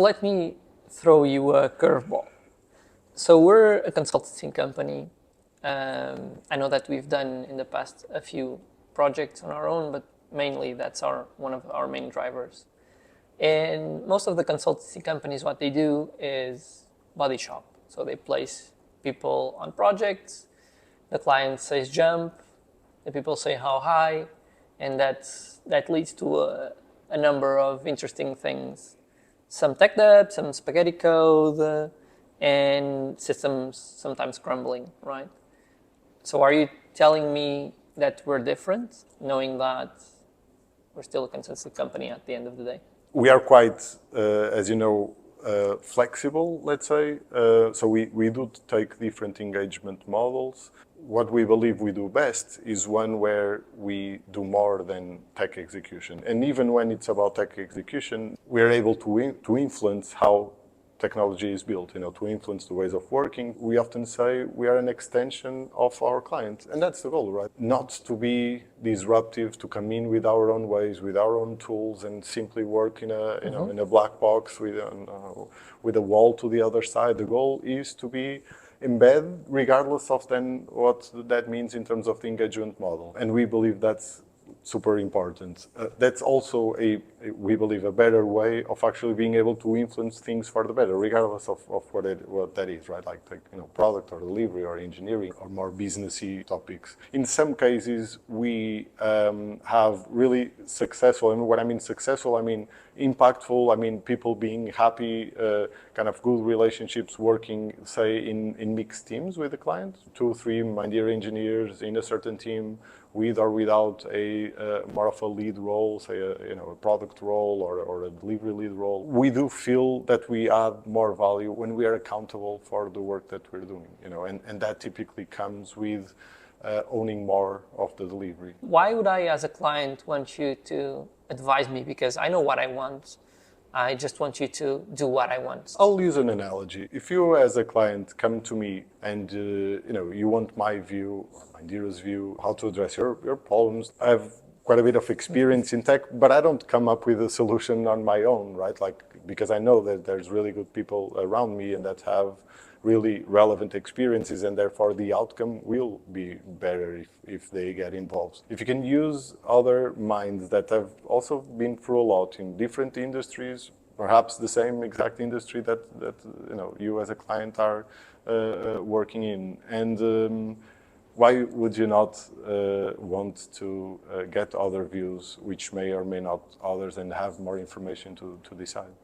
Let me throw you a curveball. So we're a consultancy company. I know that we've done in the past a few projects on our own, but mainly that's one of our main drivers. And most of the consultancy companies, what they do is body shop. So they place people on projects, the client says jump, the people say how high, and that leads to a number of interesting things. Some tech debt, some spaghetti code, and systems sometimes crumbling, right? So are you telling me that we're different, knowing that we're still a consultancy company at the end of the day? We are quite, as you know, flexible, let's say. So we do take different engagement models. What we believe we do best is one where we do more than tech execution. And even when it's about tech execution, we're able to influence how technology is built, to influence the ways of working. We often say we are an extension of our clients, and that's the goal, right? Not to be disruptive, to come in with our own ways, with our own tools, and simply work in a in a black box with a wall to the other side. The goal is to be embedded, regardless of then what that means in terms of the engagement model, and we believe that's super important. That's also we believe, a better way of actually being able to influence things for the better, regardless of what that is, right? Like product or delivery or engineering or more businessy topics. In some cases, we have really successful, and when I mean successful, I mean impactful, I mean people being happy, kind of good relationships working, say, in mixed teams with the client, 2 or 3 Mindera engineers in a certain team, with or without a more of a lead role, say a product role or a delivery lead role. We do feel that we add more value when we are accountable for the work that we're doing, and that typically comes with owning more of the delivery. Why would I, as a client, want you to advise me? Because I know what I want. I just want you to do what I want. I'll use an analogy. If you, as a client, come to me and you want my view, Mindera's view, how to address your problems, I have quite a bit of experience in tech, but I don't come up with a solution on my own, right? Because I know that there's really good people around me and that have really relevant experiences, and therefore the outcome will be better if they get involved. If you can use other minds that have also been through a lot in different industries, perhaps the same exact industry that you as a client are working in, and why would you not want to get other views, which may or may not others, and have more information to decide?